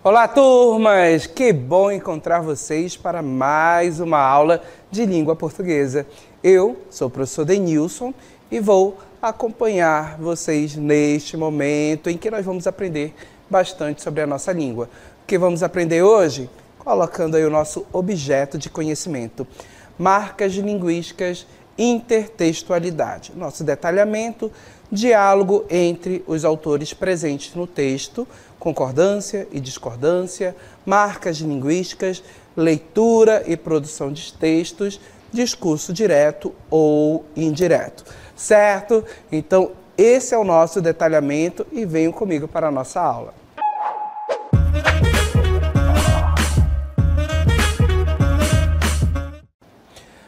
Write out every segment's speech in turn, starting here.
Olá, turmas! Que bom encontrar vocês para mais uma aula de língua portuguesa. Eu sou o professor Denilson e vou acompanhar vocês neste momento em que nós vamos aprender bastante sobre a nossa língua. O que vamos aprender hoje? Colocando aí o nosso objeto de conhecimento. Marcas linguísticas, intertextualidade. Nosso detalhamento, diálogo entre os autores presentes no texto, concordância e discordância, marcas linguísticas, leitura e produção de textos, discurso direto ou indireto. Certo? Então, esse é o nosso detalhamento e venham comigo para a nossa aula.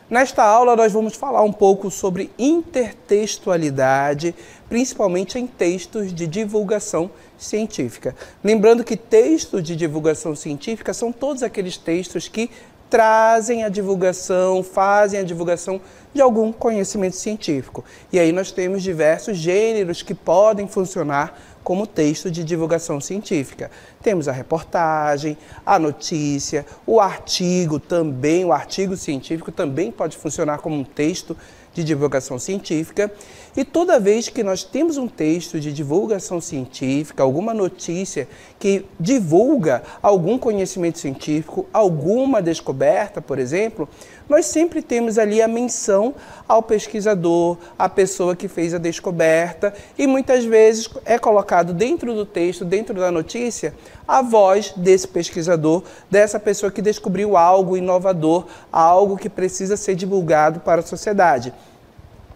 Nesta aula, nós vamos falar um pouco sobre intertextualidade, principalmente em textos de divulgação científica. Lembrando que textos de divulgação científica são todos aqueles textos que trazem a divulgação, fazem a divulgação de algum conhecimento científico. E aí nós temos diversos gêneros que podem funcionar como texto de divulgação científica. Temos a reportagem, a notícia, o artigo também, o artigo científico também pode funcionar como um texto de divulgação científica. E toda vez que nós temos um texto de divulgação científica, alguma notícia que divulga algum conhecimento científico, alguma descoberta, por exemplo, nós sempre temos ali a menção ao pesquisador, à pessoa que fez a descoberta, e muitas vezes é colocado dentro do texto, dentro da notícia, a voz desse pesquisador, dessa pessoa que descobriu algo inovador, algo que precisa ser divulgado para a sociedade.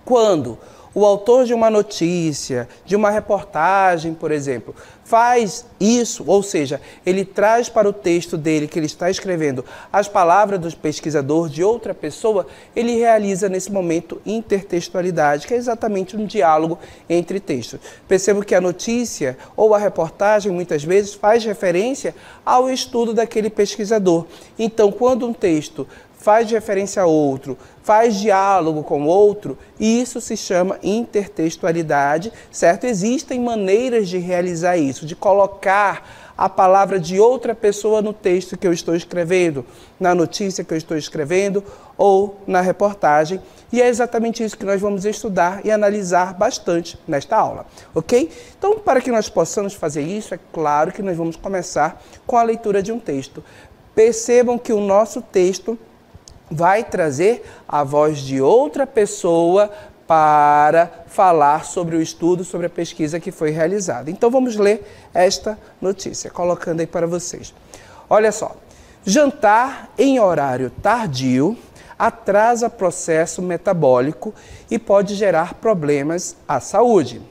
Quando o autor de uma notícia, de uma reportagem, por exemplo, faz isso, ou seja, ele traz para o texto dele, que ele está escrevendo, as palavras do pesquisador, de outra pessoa, ele realiza nesse momento intertextualidade, que é exatamente um diálogo entre textos. Percebo que a notícia ou a reportagem, muitas vezes, faz referência ao estudo daquele pesquisador. Então, quando um texto faz referência a outro, faz diálogo com outro, e isso se chama intertextualidade, certo? Existem maneiras de realizar isso, de colocar a palavra de outra pessoa no texto que eu estou escrevendo, na notícia que eu estou escrevendo ou na reportagem, e é exatamente isso que nós vamos estudar e analisar bastante nesta aula, ok? Então, para que nós possamos fazer isso, é claro que nós vamos começar com a leitura de um texto. Percebam que o nosso texto vai trazer a voz de outra pessoa para falar sobre o estudo, sobre a pesquisa que foi realizada. Então vamos ler esta notícia, colocando aí para vocês. Olha só, jantar em horário tardio atrasa processo metabólico e pode gerar problemas à saúde.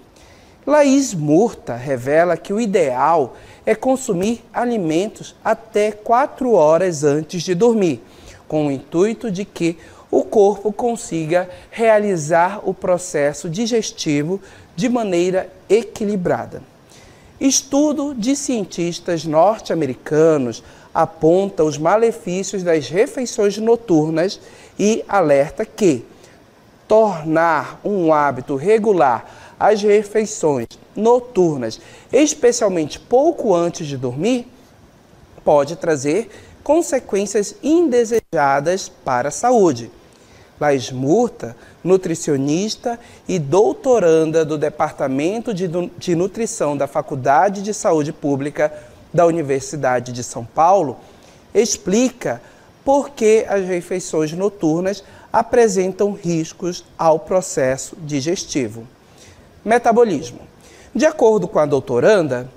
Laís Murta revela que o ideal é consumir alimentos até 4 horas antes de dormir, com o intuito de que o corpo consiga realizar o processo digestivo de maneira equilibrada. Estudo de cientistas norte-americanos aponta os malefícios das refeições noturnas e alerta que tornar um hábito regular as refeições noturnas, especialmente pouco antes de dormir, pode trazer consequências indesejadas para a saúde. Laís Murta, nutricionista e doutoranda do Departamento de Nutrição da Faculdade de Saúde Pública da Universidade de São Paulo, explica por que as refeições noturnas apresentam riscos ao processo digestivo. Metabolismo. De acordo com a doutoranda,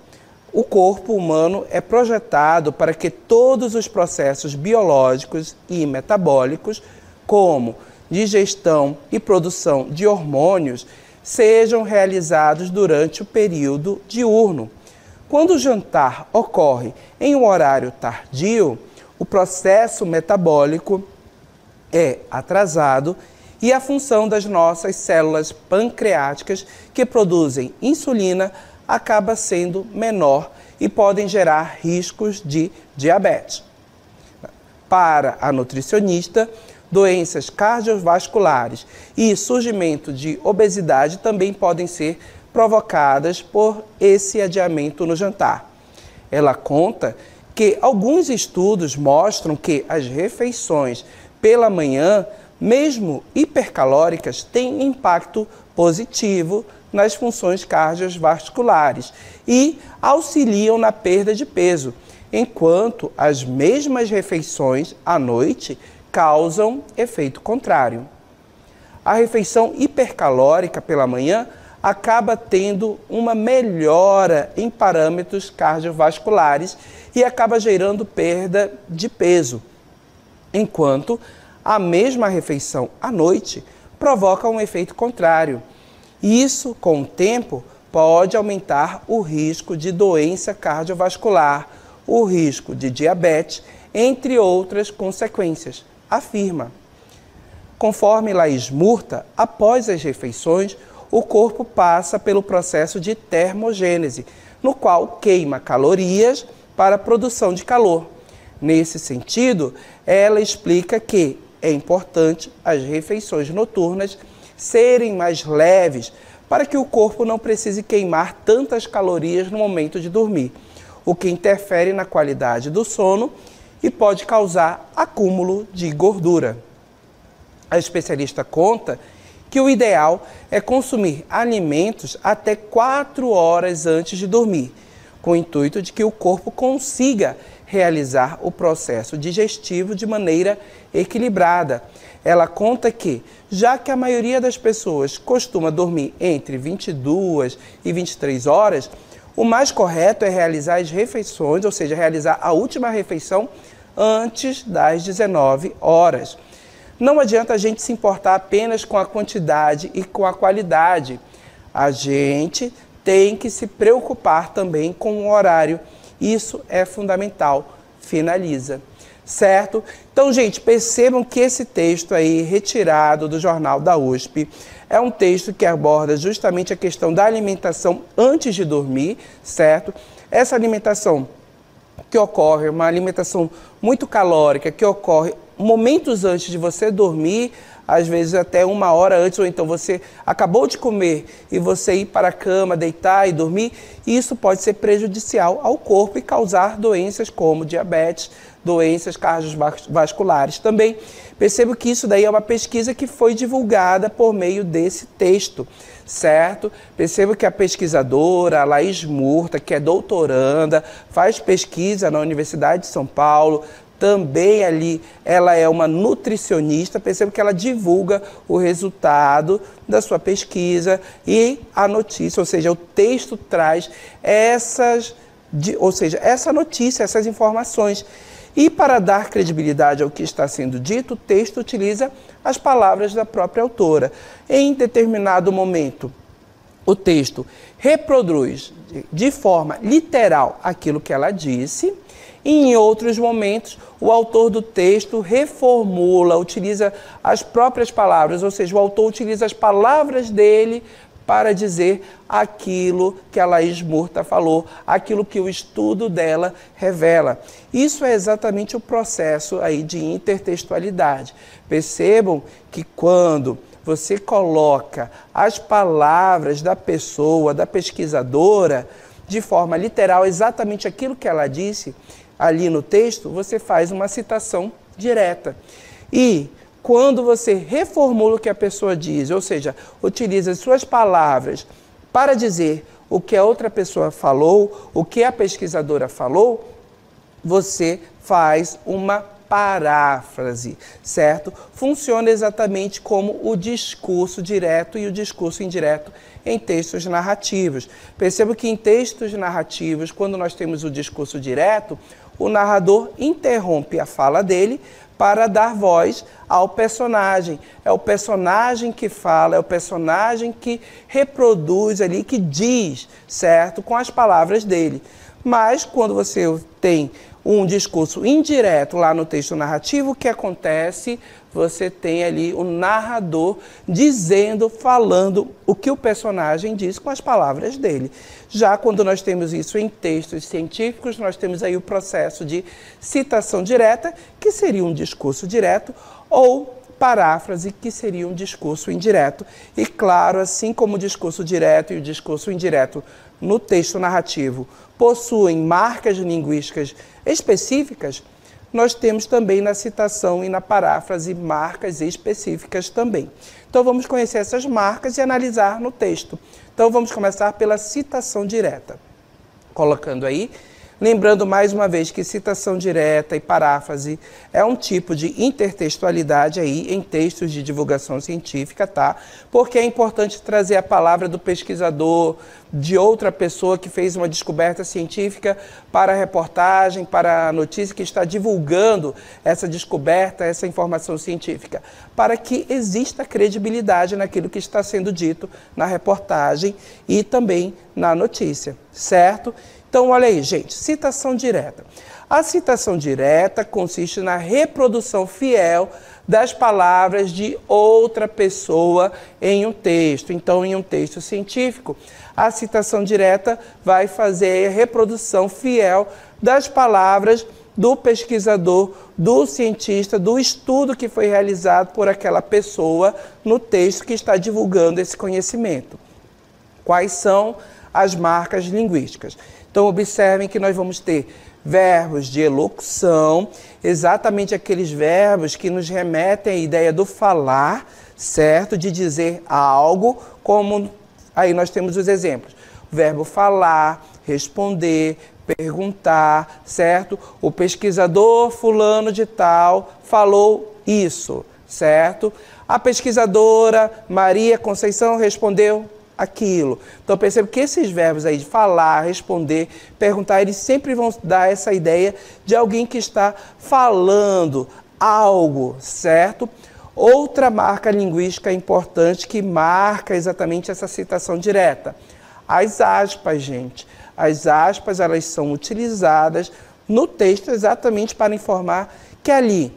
o corpo humano é projetado para que todos os processos biológicos e metabólicos, como digestão e produção de hormônios, sejam realizados durante o período diurno. Quando o jantar ocorre em um horário tardio, o processo metabólico é atrasado e a função das nossas células pancreáticas, que produzem insulina, acaba sendo menor e podem gerar riscos de diabetes. Para a nutricionista, doenças cardiovasculares e surgimento de obesidade também podem ser provocadas por esse adiamento no jantar. Ela conta porque alguns estudos mostram que as refeições pela manhã, mesmo hipercalóricas, têm impacto positivo nas funções cardiovasculares e auxiliam na perda de peso, enquanto as mesmas refeições à noite causam efeito contrário. A refeição hipercalórica pela manhã acaba tendo uma melhora em parâmetros cardiovasculares e acaba gerando perda de peso, enquanto a mesma refeição à noite provoca um efeito contrário. Isso, com o tempo, pode aumentar o risco de doença cardiovascular, o risco de diabetes, entre outras consequências, afirma. Conforme Laís Murta, após as refeições, o corpo passa pelo processo de termogênese, no qual queima calorias para a produção de calor. Nesse sentido, ela explica que é importante as refeições noturnas serem mais leves para que o corpo não precise queimar tantas calorias no momento de dormir, o que interfere na qualidade do sono e pode causar acúmulo de gordura. A especialista conta que o ideal é consumir alimentos até 4 horas antes de dormir, com o intuito de que o corpo consiga realizar o processo digestivo de maneira equilibrada. Ela conta que, já que a maioria das pessoas costuma dormir entre 22 e 23 horas, o mais correto é realizar as refeições, ou seja, realizar a última refeição antes das 19 horas. Não adianta a gente se importar apenas com a quantidade e com a qualidade. A gente tem que se preocupar também com o horário. Isso é fundamental. Finaliza. Certo? Então, gente, percebam que esse texto aí, retirado do Jornal da USP, é um texto que aborda justamente a questão da alimentação antes de dormir, certo? Essa alimentação que ocorre, uma alimentação muito calórica, que ocorre momentos antes de você dormir, às vezes até 1 hora antes, ou então você acabou de comer e você ir para a cama, deitar e dormir, isso pode ser prejudicial ao corpo e causar doenças como diabetes, doenças cardiovasculares também. Percebo que isso daí é uma pesquisa que foi divulgada por meio desse texto, certo? Percebo que a pesquisadora, a Laís Murta, que é doutoranda, faz pesquisa na Universidade de São Paulo, também ali ela é uma nutricionista, percebo que ela divulga o resultado da sua pesquisa e a notícia, ou seja, o texto traz essa notícia, essas informações. E para dar credibilidade ao que está sendo dito, o texto utiliza as palavras da própria autora. Em determinado momento, o texto reproduz de forma literal aquilo que ela disse, e em outros momentos, o autor do texto reformula, utiliza as próprias palavras, ou seja, o autor utiliza as palavras dele para dizer aquilo que a Laís Murta falou, aquilo que o estudo dela revela. Isso é exatamente o processo aí de intertextualidade. Percebam que quando você coloca as palavras da pessoa, da pesquisadora, de forma literal, exatamente aquilo que ela disse ali no texto, você faz uma citação direta. E quando você reformula o que a pessoa diz, ou seja, utiliza as suas palavras para dizer o que a outra pessoa falou, o que a pesquisadora falou, você faz uma paráfrase, certo? Funciona exatamente como o discurso direto e o discurso indireto em textos narrativos. Percebo que em textos narrativos, quando nós temos o discurso direto, o narrador interrompe a fala dele para dar voz ao personagem. É o personagem que fala, é o personagem que reproduz ali, que diz, certo? Com as palavras dele. Mas quando você tem um discurso indireto lá no texto narrativo, o que acontece? Você tem ali o narrador dizendo, falando o que o personagem diz com as palavras dele. Já quando nós temos isso em textos científicos, nós temos aí o processo de citação direta, que seria um discurso direto, ou paráfrase, que seria um discurso indireto. E claro, assim como o discurso direto e o discurso indireto no texto narrativo possuem marcas linguísticas específicas, nós temos também na citação e na paráfrase marcas específicas também. Então vamos conhecer essas marcas e analisar no texto. Então vamos começar pela citação direta. Colocando aí, lembrando mais uma vez que citação direta e paráfrase é um tipo de intertextualidade aí em textos de divulgação científica, tá? Porque é importante trazer a palavra do pesquisador, de outra pessoa que fez uma descoberta científica para a reportagem, para a notícia que está divulgando essa descoberta, essa informação científica, para que exista credibilidade naquilo que está sendo dito na reportagem e também na notícia, certo? Então, olha aí, gente, citação direta. A citação direta consiste na reprodução fiel das palavras de outra pessoa em um texto. Então, em um texto científico, a citação direta vai fazer a reprodução fiel das palavras do pesquisador, do cientista, do estudo que foi realizado por aquela pessoa no texto que está divulgando esse conhecimento. Quais são as marcas linguísticas? Então, observem que nós vamos ter verbos de elocução, exatamente aqueles verbos que nos remetem à ideia do falar, certo? De dizer algo, como aí nós temos os exemplos. O verbo falar, responder, perguntar, certo? O pesquisador fulano de tal falou isso, certo? A pesquisadora Maria Conceição respondeu aquilo. Então, perceba que esses verbos aí de falar, responder, perguntar, eles sempre vão dar essa ideia de alguém que está falando algo, certo? Outra marca linguística importante que marca exatamente essa citação direta. As aspas, gente. As aspas, elas são utilizadas no texto exatamente para informar que ali,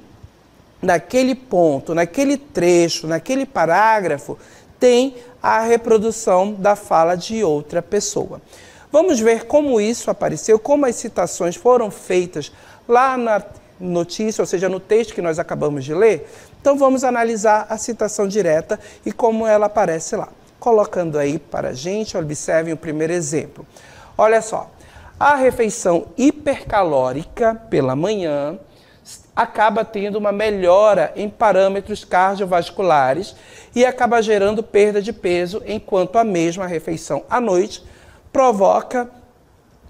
naquele ponto, naquele trecho, naquele parágrafo, tem a reprodução da fala de outra pessoa. Vamos ver como isso apareceu, como as citações foram feitas lá na notícia, ou seja, no texto que nós acabamos de ler. Então vamos analisar a citação direta e como ela aparece lá. Colocando aí para a gente, observem o primeiro exemplo. Olha só, a refeição hipercalórica pela manhã acaba tendo uma melhora em parâmetros cardiovasculares e acaba gerando perda de peso, enquanto a mesma refeição à noite provoca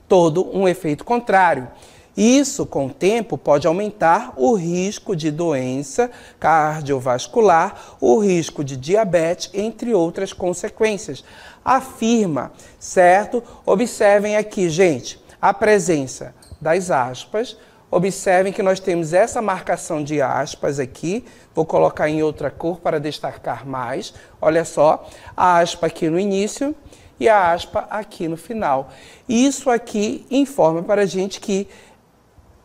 todo um efeito contrário. Isso, com o tempo, pode aumentar o risco de doença cardiovascular, o risco de diabetes, entre outras consequências. Afirma, certo? Observem aqui, gente, a presença das aspas. Observem que nós temos essa marcação de aspas aqui. Vou colocar em outra cor para destacar mais. Olha só, a aspa aqui no início e a aspa aqui no final. Isso aqui informa para a gente que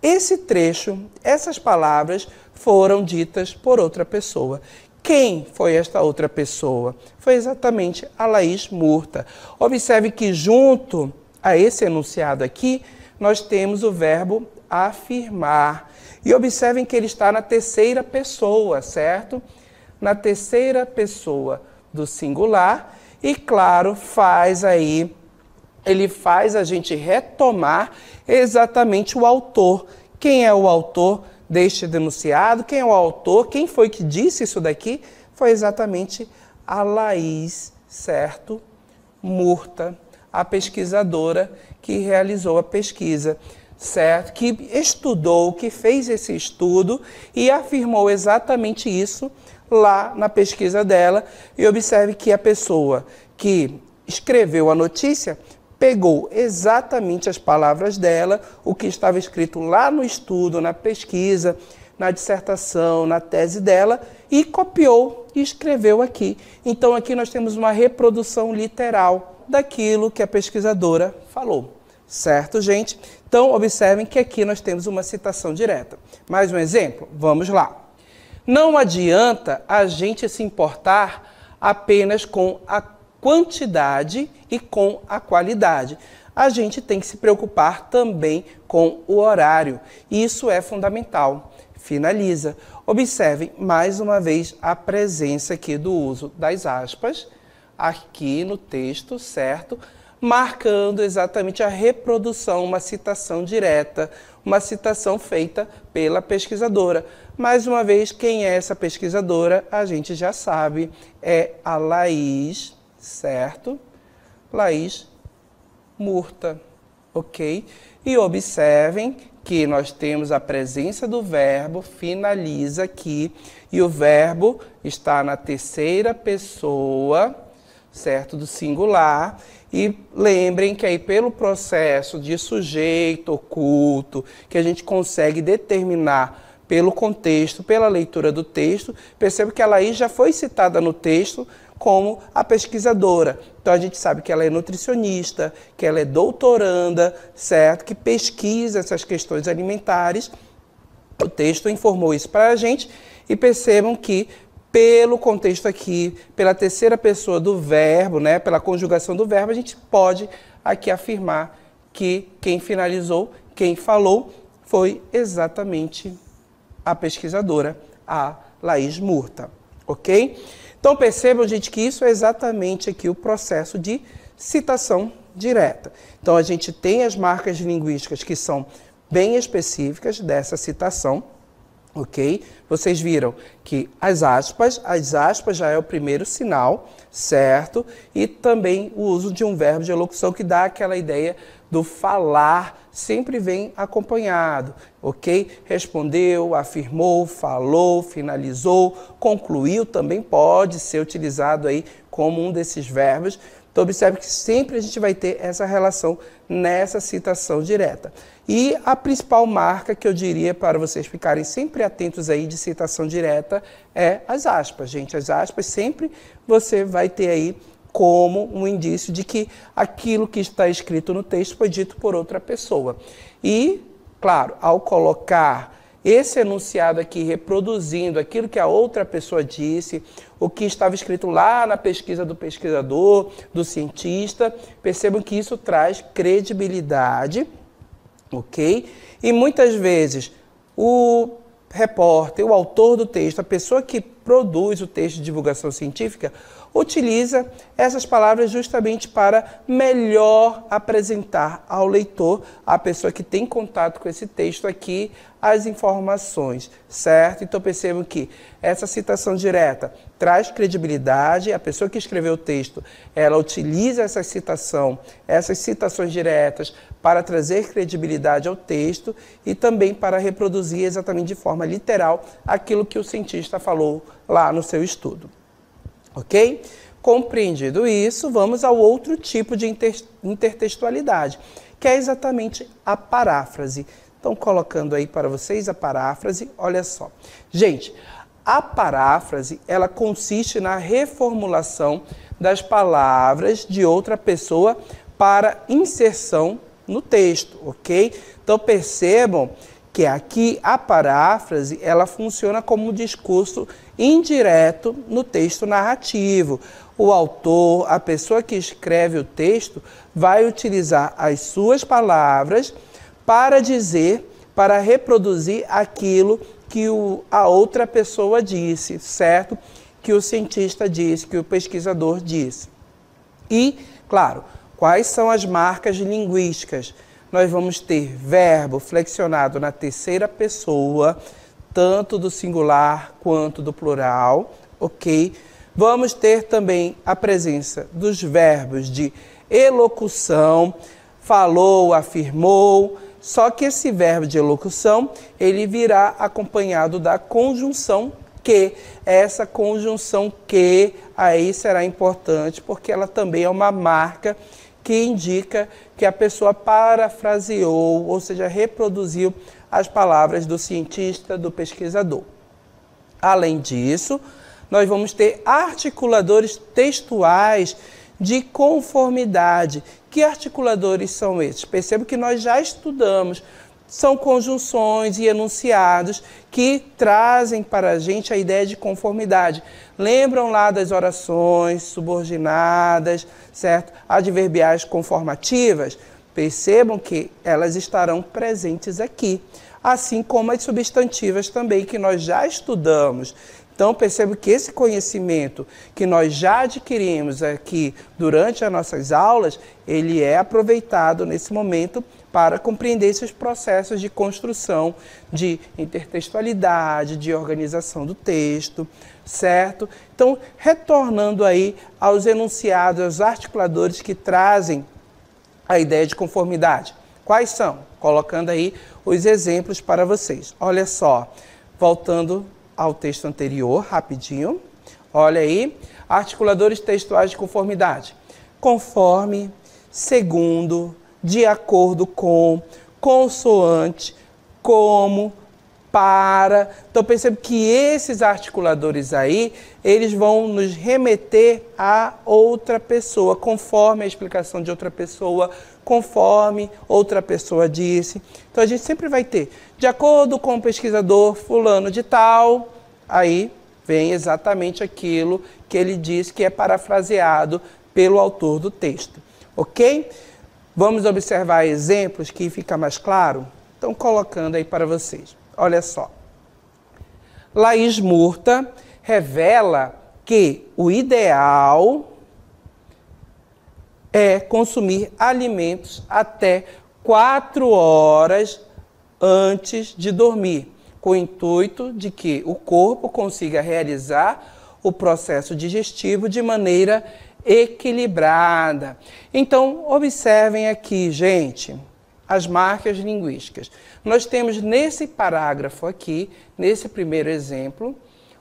esse trecho, essas palavras foram ditas por outra pessoa. Quem foi esta outra pessoa? Foi exatamente a Laís Murta. Observe que junto a esse enunciado aqui, nós temos o verbo afirmar. E observem que ele está na terceira pessoa, certo? Na terceira pessoa do singular. E, claro, ele faz a gente retomar exatamente o autor. Quem é o autor deste denunciado? Quem é o autor? Quem foi que disse isso daqui? Foi exatamente a Laís, certo? Murta, a pesquisadora que realizou a pesquisa, certo? Que estudou, que fez esse estudo e afirmou exatamente isso lá na pesquisa dela. E observe que a pessoa que escreveu a notícia pegou exatamente as palavras dela, o que estava escrito lá no estudo, na pesquisa, na dissertação, na tese dela, e copiou e escreveu aqui. Então aqui nós temos uma reprodução literal daquilo que a pesquisadora falou. Certo, gente? Então observem que aqui nós temos uma citação direta. Mais um exemplo? Vamos lá. Não adianta a gente se importar apenas com a quantidade e com a qualidade. A gente tem que se preocupar também com o horário. Isso é fundamental. Finaliza. Observem, mais uma vez, a presença aqui do uso das aspas, aqui no texto, certo? Marcando exatamente a reprodução, uma citação direta, uma citação feita pela pesquisadora. Mais uma vez, quem é essa pesquisadora? A gente já sabe, é a Laís, certo? Laís Murta, ok? E observem que nós temos a presença do verbo, finaliza aqui, e o verbo está na terceira pessoa, certo? Do singular. E lembrem que aí pelo processo de sujeito oculto, que a gente consegue determinar pelo contexto, pela leitura do texto, perceba que a Laís já foi citada no texto como a pesquisadora. Então a gente sabe que ela é nutricionista, que ela é doutoranda, certo? Que pesquisa essas questões alimentares. O texto informou isso para a gente e percebam que pelo contexto aqui, pela terceira pessoa do verbo, né, pela conjugação do verbo, a gente pode aqui afirmar que quem finalizou, quem falou, foi exatamente a pesquisadora, a Laís Murta, ok? Então percebam, gente, que isso é exatamente aqui o processo de citação direta. Então a gente tem as marcas linguísticas que são bem específicas dessa citação, ok? Vocês viram que as aspas já é o primeiro sinal, certo? E também o uso de um verbo de elocução que dá aquela ideia do falar, sempre vem acompanhado, ok? Respondeu, afirmou, falou, finalizou, concluiu, também pode ser utilizado aí como um desses verbos. Então observe que sempre a gente vai ter essa relação nessa citação direta. E a principal marca que eu diria para vocês ficarem sempre atentos aí de citação direta é as aspas, gente. As aspas sempre você vai ter aí como um indício de que aquilo que está escrito no texto foi dito por outra pessoa. E, claro, ao colocar esse enunciado aqui reproduzindo aquilo que a outra pessoa disse, o que estava escrito lá na pesquisa do pesquisador, do cientista, percebam que isso traz credibilidade, ok? E muitas vezes o repórter, o autor do texto, a pessoa que produz o texto de divulgação científica, utiliza essas palavras justamente para melhor apresentar ao leitor, a pessoa que tem contato com esse texto aqui, as informações, certo? Então percebam que essa citação direta traz credibilidade, a pessoa que escreveu o texto, ela utiliza essas citações diretas para trazer credibilidade ao texto e também para reproduzir exatamente de forma literal aquilo que o cientista falou lá no seu estudo. Ok? Compreendido isso, vamos ao outro tipo de intertextualidade, que é exatamente a paráfrase. Então, colocando aí para vocês a paráfrase, olha só. Gente, a paráfrase, ela consiste na reformulação das palavras de outra pessoa para inserção no texto, ok? Então, percebam que aqui a paráfrase, ela funciona como um discurso indireto no texto narrativo. O autor, a pessoa que escreve o texto, vai utilizar as suas palavras para dizer, para reproduzir aquilo que a outra pessoa disse, certo? Que o cientista disse, que o pesquisador disse. E, claro, quais são as marcas linguísticas? Nós vamos ter verbo flexionado na terceira pessoa, tanto do singular quanto do plural, ok? Vamos ter também a presença dos verbos de elocução, falou, afirmou, só que esse verbo de elocução, ele virá acompanhado da conjunção que. Essa conjunção que aí será importante, porque ela também é uma marca que indica que a pessoa parafraseou, ou seja, reproduziu as palavras do cientista, do pesquisador. Além disso, nós vamos ter articuladores textuais de conformidade. Que articuladores são esses? Perceba que nós já estudamos. São conjunções e enunciados que trazem para a gente a ideia de conformidade. Lembram lá das orações subordinadas, certo? Adverbiais conformativas? Percebam que elas estarão presentes aqui. assim como as substantivas também, que nós já estudamos. Então, percebo que esse conhecimento que nós já adquirimos aqui durante as nossas aulas, ele é aproveitado nesse momento para compreender esses processos de construção, de intertextualidade, de organização do texto, certo? Então, retornando aí aos enunciados, aos articuladores que trazem a ideia de conformidade. Quais são? Colocando aí os exemplos para vocês. Olha só, voltando ao texto anterior, rapidinho. Olha aí, articuladores textuais de conformidade. Conforme, segundo, de acordo com, consoante, como, para. Então, percebo que esses articuladores aí, eles vão nos remeter a outra pessoa, conforme a explicação de outra pessoa, conforme outra pessoa disse. Então, a gente sempre vai ter, de acordo com o pesquisador fulano de tal, aí vem exatamente aquilo que ele diz que é parafraseado pelo autor do texto. Ok? Vamos observar exemplos que fica mais claro? Então, colocando aí para vocês. Olha só. Laís Murta revela que o ideal é consumir alimentos até 4 horas antes de dormir, com o intuito de que o corpo consiga realizar o processo digestivo de maneira equilibrada. Então, observem aqui, gente, as marcas linguísticas. Nós temos nesse parágrafo aqui, nesse primeiro exemplo,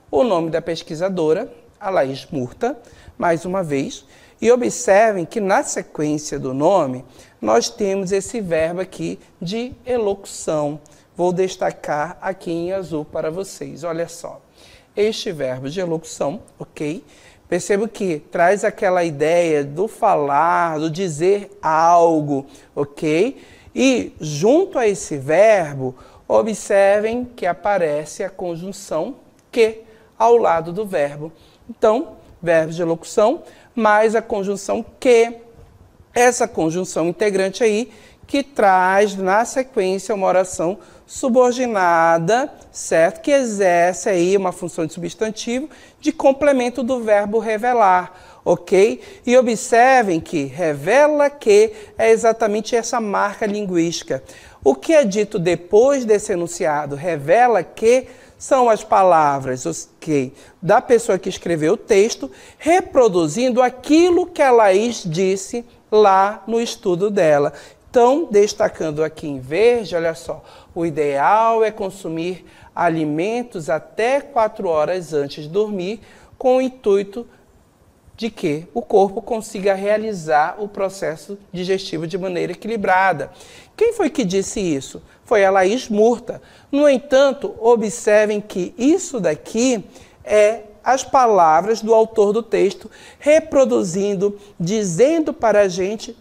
o nome da pesquisadora, a Laís Murta, mais uma vez, e observem que na sequência do nome, nós temos esse verbo aqui de elocução. Vou destacar aqui em azul para vocês, olha só. Este verbo de elocução, ok? Percebo que traz aquela ideia do falar, do dizer algo, ok? E junto a esse verbo, observem que aparece a conjunção que ao lado do verbo. Então, verbo de elocução mais a conjunção que, essa conjunção integrante aí, que traz na sequência uma oração subordinada, certo? Que exerce aí uma função de substantivo de complemento do verbo revelar, ok? E observem que revela que é exatamente essa marca linguística. O que é dito depois desse enunciado revela que são as palavras, ok, da pessoa que escreveu o texto, reproduzindo aquilo que a Laís disse lá no estudo dela. Então, destacando aqui em verde, olha só, o ideal é consumir alimentos até 4 horas antes de dormir, com o intuito de que o corpo consiga realizar o processo digestivo de maneira equilibrada. Quem foi que disse isso? Foi a Laís Murta. No entanto, observem que isso daqui é as palavras do autor do texto, reproduzindo, dizendo para a gente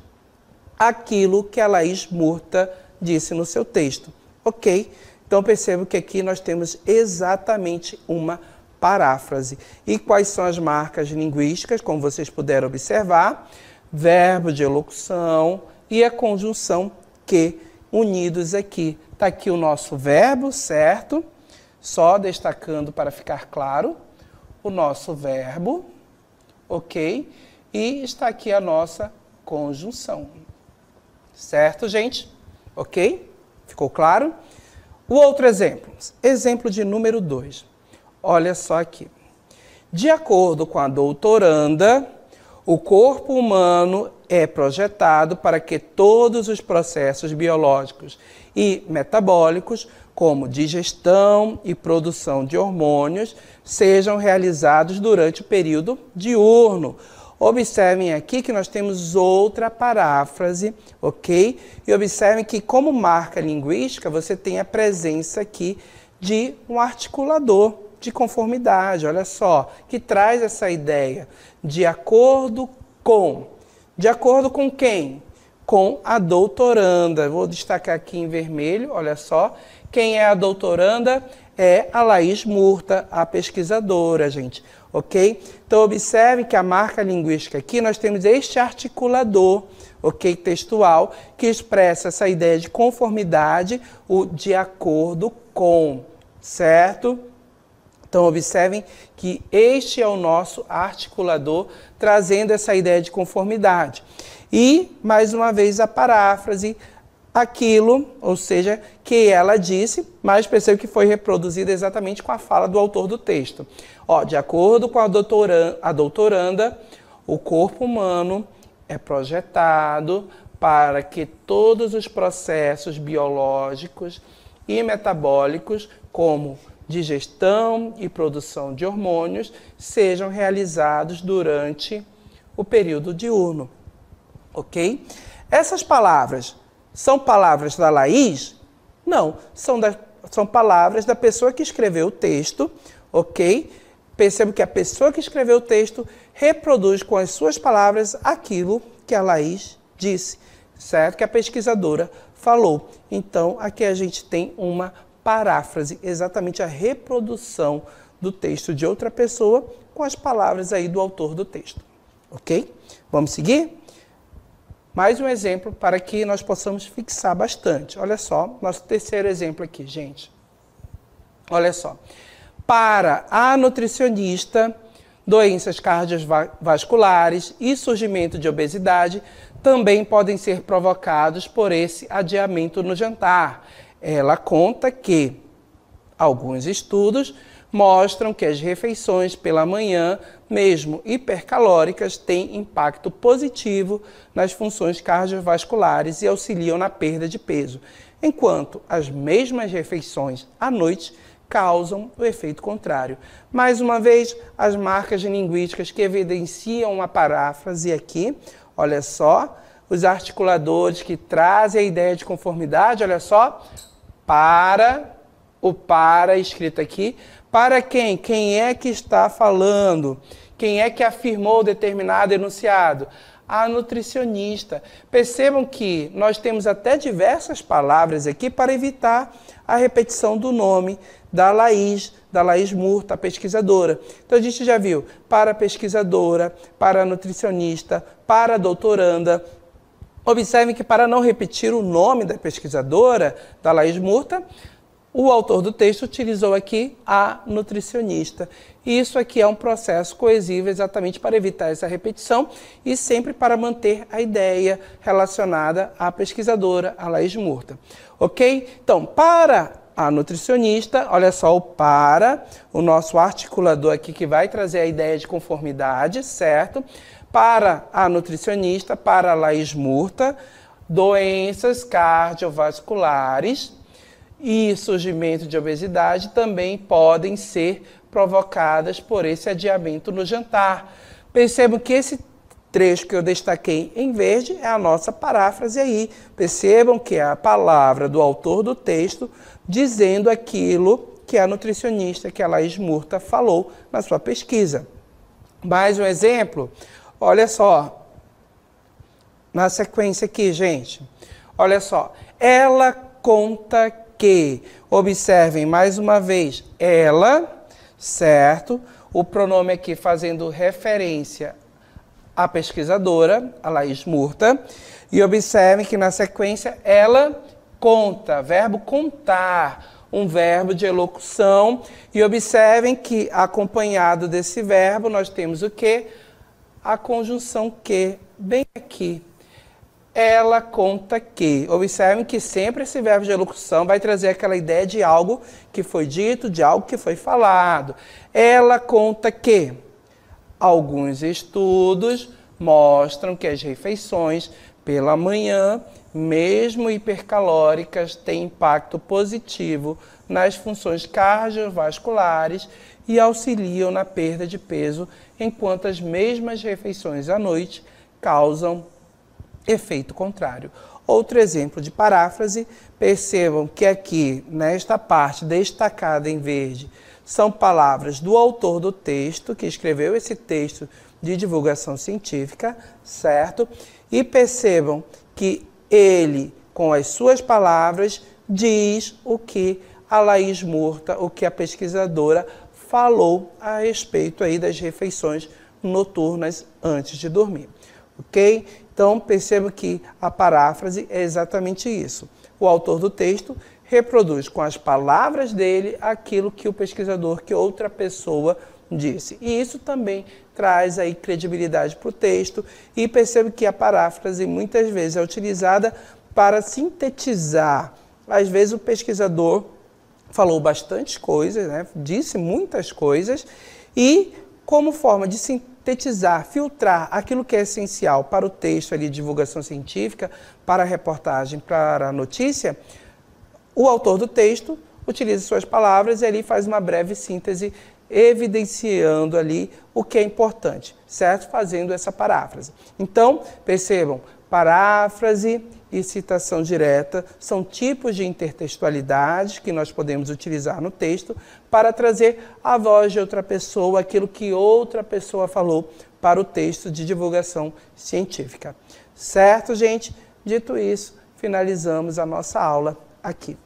aquilo que a Laís Murta disse no seu texto. Ok? Então, percebo que aqui nós temos exatamente uma paráfrase. E quais são as marcas linguísticas, como vocês puderam observar? Verbo de elocução e a conjunção que, unidos aqui. Está aqui o nosso verbo, certo? Só destacando para ficar claro, o nosso verbo, ok? E está aqui a nossa conjunção. Certo, gente? Ok? Ficou claro? O outro exemplo. Exemplo de número 2. Olha só aqui. De acordo com a doutoranda, o corpo humano é projetado para que todos os processos biológicos e metabólicos, como digestão e produção de hormônios, sejam realizados durante o período diurno. Observem aqui que nós temos outra paráfrase, ok? E observem que, como marca linguística, você tem a presença aqui de um articulador de conformidade, olha só, que traz essa ideia de acordo com. De acordo com quem? Com a doutoranda. Vou destacar aqui em vermelho, olha só. Quem é a doutoranda? É a Laís Murta, a pesquisadora, gente. Ok? Então, observe que a marca linguística aqui, nós temos este articulador, ok, textual, que expressa essa ideia de conformidade, o de acordo com, certo? Então, observem que este é o nosso articulador, trazendo essa ideia de conformidade. E, mais uma vez, a paráfrase, aquilo, ou seja, que ela disse, mas percebe que foi reproduzida exatamente com a fala do autor do texto. Ó, de acordo com a doutoranda, o corpo humano é projetado para que todos os processos biológicos e metabólicos, como digestão e produção de hormônios, sejam realizados durante o período diurno. Ok? Essas palavras são palavras da Laís? Não, são palavras da pessoa que escreveu o texto, ok? Percebo que a pessoa que escreveu o texto reproduz com as suas palavras aquilo que a Laís disse, certo? Que a pesquisadora falou. Então, aqui a gente tem uma paráfrase, exatamente a reprodução do texto de outra pessoa com as palavras aí do autor do texto, ok? Vamos seguir? Mais um exemplo para que nós possamos fixar bastante. Olha só, nosso terceiro exemplo aqui, gente. Olha só. Para a nutricionista, doenças cardiovasculares e surgimento de obesidade também podem ser provocados por esse adiamento no jantar. Ela conta que alguns estudos mostram que as refeições pela manhã, mesmo hipercalóricas, têm impacto positivo nas funções cardiovasculares e auxiliam na perda de peso, enquanto as mesmas refeições à noite causam o efeito contrário. Mais uma vez, as marcas linguísticas que evidenciam uma paráfrase aqui, olha só, os articuladores que trazem a ideia de conformidade, olha só, o para escrito aqui, para quem? Quem é que está falando? Quem é que afirmou determinado enunciado? A nutricionista. Percebam que nós temos até diversas palavras aqui para evitar a repetição do nome da Laís Murta, a pesquisadora. Então a gente já viu para a pesquisadora, para a nutricionista, para a doutoranda. Observem que para não repetir o nome da pesquisadora, da Laís Murta, o autor do texto utilizou aqui a nutricionista. E isso aqui é um processo coesivo exatamente para evitar essa repetição e sempre para manter a ideia relacionada à pesquisadora, a Laís Murta. Ok? Então, para a nutricionista, olha só o nosso articulador aqui que vai trazer a ideia de conformidade, certo? Para a nutricionista, para a Laís Murta, doenças cardiovasculares e surgimento de obesidade também podem ser provocadas por esse adiamento no jantar. Percebam que esse trecho que eu destaquei em verde é a nossa paráfrase aí. Percebam que é a palavra do autor do texto dizendo aquilo que a nutricionista, que a Laís Murta, falou na sua pesquisa. Mais um exemplo, olha só, na sequência aqui, gente, olha só, ela conta que, observem mais uma vez, ela, certo? O pronome aqui fazendo referência à pesquisadora, a Laís Murta, e observem que na sequência ela conta, verbo contar, um verbo de elocução, e observem que acompanhado desse verbo nós temos o quê? A conjunção que, bem aqui. Ela conta que. Observem que sempre esse verbo de elocução vai trazer aquela ideia de algo que foi dito, de algo que foi falado. Ela conta que alguns estudos mostram que as refeições pela manhã, mesmo hipercalóricas, têm impacto positivo nas funções cardiovasculares e auxiliam na perda de peso, enquanto as mesmas refeições à noite causam efeito contrário. Outro exemplo de paráfrase, percebam que aqui, nesta parte destacada em verde, são palavras do autor do texto, que escreveu esse texto de divulgação científica, certo? E percebam que ele, com as suas palavras, diz o que a Laís Murta, o que a pesquisadora falou a respeito aí das refeições noturnas antes de dormir. Ok? Então, perceba que a paráfrase é exatamente isso. O autor do texto reproduz com as palavras dele aquilo que o pesquisador, que outra pessoa disse. E isso também traz aí credibilidade para o texto, e perceba que a paráfrase muitas vezes é utilizada para sintetizar. Às vezes o pesquisador falou bastante coisas, né? Disse muitas coisas, e como forma de sintetizar, filtrar aquilo que é essencial para o texto ali, de divulgação científica, para a reportagem, para a notícia, o autor do texto utiliza suas palavras e ali faz uma breve síntese, evidenciando ali o que é importante, certo? Fazendo essa paráfrase. Então, percebam, paráfrase e citação direta são tipos de intertextualidade que nós podemos utilizar no texto para trazer a voz de outra pessoa, aquilo que outra pessoa falou para o texto de divulgação científica. Certo, gente? Dito isso, finalizamos a nossa aula aqui.